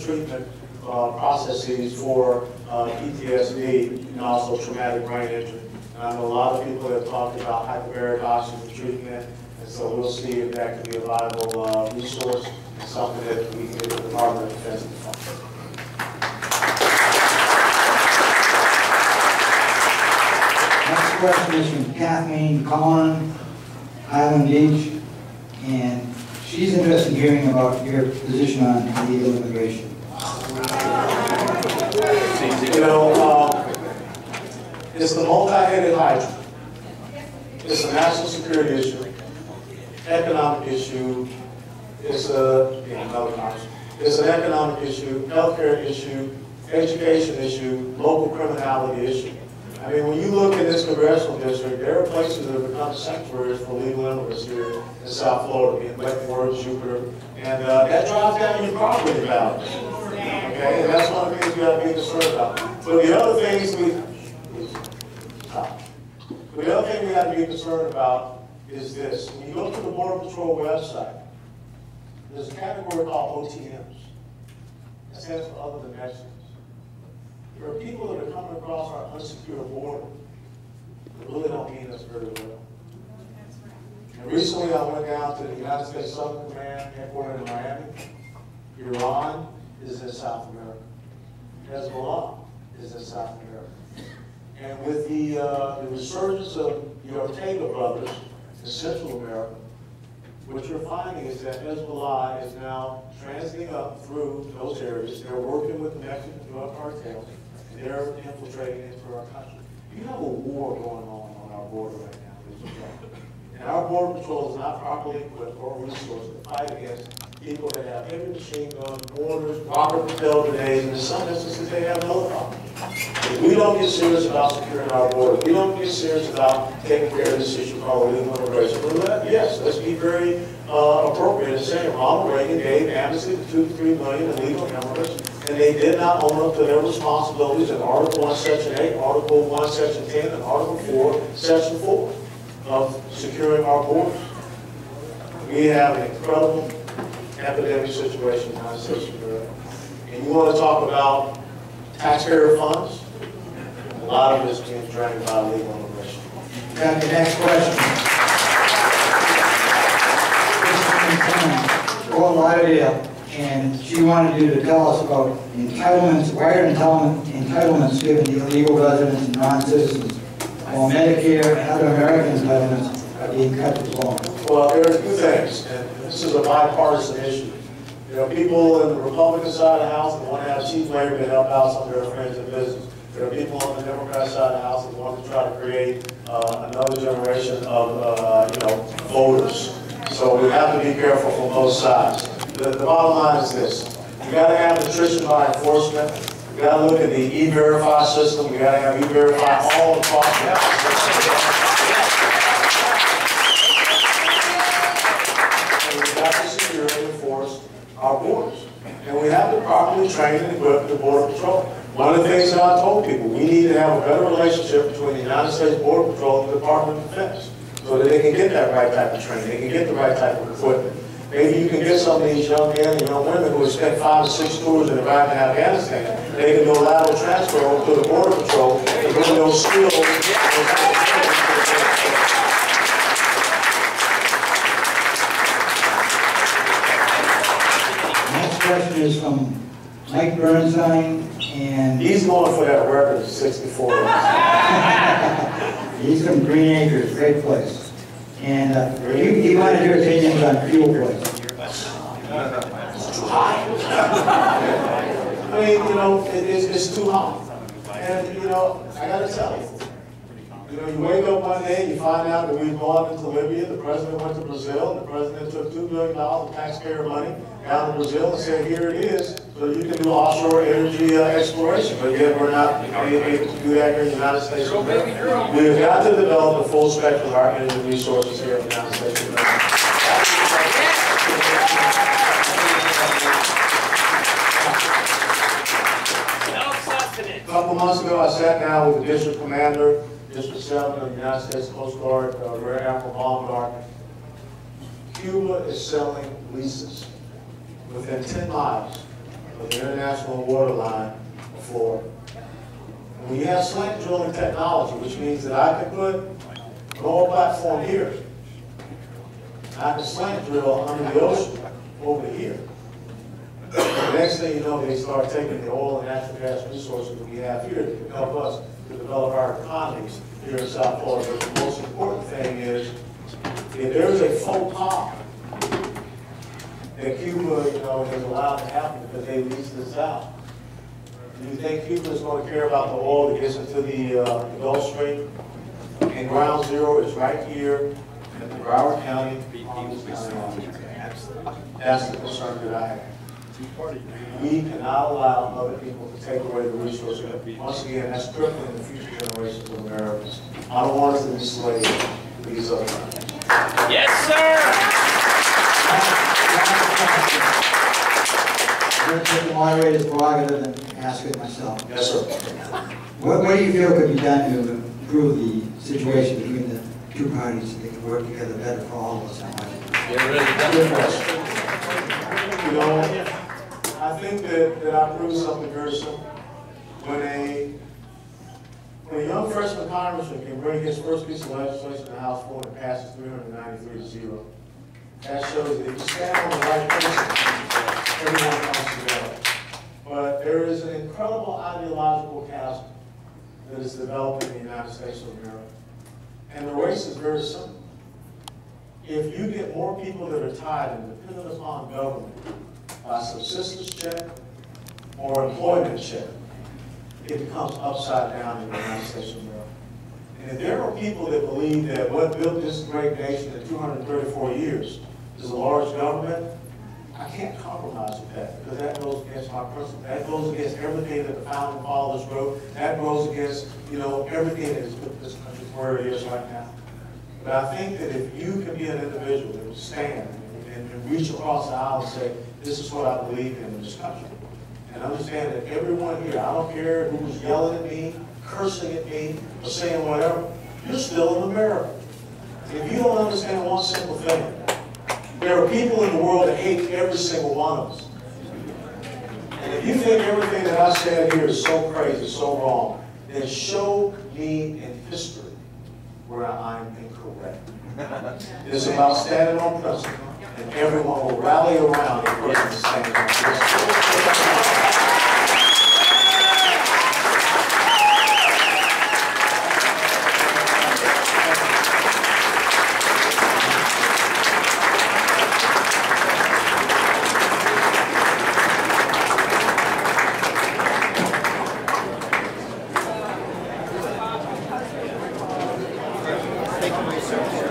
treatment processes for PTSD and also traumatic brain injury. And I know a lot of people have talked about hyperbaric oxygen treatment, and so we'll see if that can be a viable resource and something that we can get the Department of Defense to fund. Next question is from Kathleen Collin, Highland Beach, and she's interested in hearing about your position on illegal immigration. You know, it's the multi-headed hydra. It's a national security issue, economic issue. It's it's an economic issue, healthcare issue, education issue, local criminality issue. I mean, when you look at this congressional district, there are places that have become sanctuaries for illegal immigrants here in South Florida, in Leavenworth, Jupiter, and that drives down your property values. Okay, and that's one of the things we got to be concerned about. But the other things we got to be concerned about is this: when you go to the Border Patrol website, there's a category called OTMs. That stands for other than Mexicans. There are people that are coming across our unsecured border that really don't mean us very well. And recently I went down to the United States Southern Command headquartered in Miami. Iran is in South America. Hezbollah is in South America. And with the resurgence of the Ortega brothers in Central America, what you're finding is that Hezbollah is now transiting up through those areas. They're working with the Mexican drug cartels. They're infiltrating into our country. You have a war going on our border right now, ladies and gentlemen. And our Border Patrol is not properly equipped or resourced to fight against people that have heavy machine guns, mortars, rocket-propelled grenades, and in some instances they have helicopters. If we don't get serious about securing our border, we don't get serious about taking care of this issue called illegal immigration, yes, let's be very appropriate in saying Ronald Reagan gave amnesty to 2 to 3 million illegal immigrants, and they did not own up to their responsibilities in Article 1, Section 8, Article 1, Section 10, and Article 4, Section 4 of securing our borders. We have an incredible epidemic situation in the United States of America. And you want to talk about taxpayer funds? A lot of it is being drained by illegal immigration. Got the next question. Fort Lauderdale, and she wanted you to tell us about entitlements, why are entitlements given to illegal residents and non-citizens, while Medicare and other American entitlements are being cut to long? Well, there are two things, and this is a bipartisan issue. You know, people in the Republican side of the House that want to have cheap labor to help out some of their friends in business. There are people on the Democrat side of the House that want to try to create another generation of, voters. So we have to be careful from both sides. The bottom line is this: you got to have attrition by enforcement. You got to look at the E-Verify system. You got to have E-Verify all across the house. We have to secure and enforce our borders. And we have to properly train and equip the Border Patrol. One of the things that I told people, we need to have a better relationship between the United States Border Patrol and the Department of Defense so that they can get that right type of training, they can get the right type of equipment. Maybe you can get some of these young men and young women who have spent 5 or 6 tours in Iraq and Afghanistan, they can do a lateral transfer over to the Border Patrol and bring those skills. Next question is from Mike Bernstein, and he's going for that record of 64 years. He's from Green Acres, great place. And he wanted your opinions on fuel prices. It's too high. I mean, it's too high. And, I got to tell you, you wake up one day and you find out that we've gone into Libya, the president went to Brazil, and the president took $2 billion of taxpayer money down to Brazil and said, here it is, so you can do offshore energy exploration. But yet we're not able to do that here in the United States of America. We've got to develop the full spectrum of our energy resources here in the United States of America. A couple months ago, I sat down with the district commander, District 7 of the United States Coast Guard, Rear Admiral Baumgart. Cuba is selling leases within 10 miles of the international waterline of Florida. And when you have slant drilling technology, which means that I can put an oil platform here, and I can slant drill under the ocean over here. The next thing you know, they start taking the oil and natural gas resources that we have here to help us to develop our economies here in South Florida. But the most important thing is, if there's a faux pas that Cuba, has allowed to happen because they leased this out, do you think Cuba is going to care about the oil that gets into the Gulf Stream? And ground zero is right here in the Broward County. That's the concern that I have. We cannot allow other people to take away the resources. Once again, that's crippling the future generations of Americans. I don't want us to be slaves to these other countries. Yes, sir! I'm going to take the moderator's prerogative and ask it myself. Yes, sir. What do you feel could be done to improve the situation between the two parties so they can work together better for all of us? Good question. I think that I proved something very simple. When a young freshman congressman can bring his first piece of legislation to the House floor and passes 393-0, that shows that if you stand on the right principles, everyone comes together. But there is an incredible ideological chasm that is developing in the United States of America. And the race is very simple. If you get more people that are tied and dependent upon government by subsistence check or employment check, it becomes upside down in the United States of America. And if there are people that believe that what built this great nation in 234 years is a large government, I can't compromise with that, because that goes against my principle. That goes against everything that the founding fathers wrote. That goes against, everything that has put this country where it is right now. But I think that if you can be an individual that will stand and reach across the aisle and say, this is what I believe in this country, and understand that everyone here, I don't care who's yelling at me, cursing at me, or saying whatever, you're still in America. If you don't understand one simple thing, there are people in the world that hate every single one of us. And if you think everything that I said here is so crazy, so wrong, then show me in history where I'm incorrect. It's about standing on principle, and everyone will rally around a person standing on principle. Thank you, sir.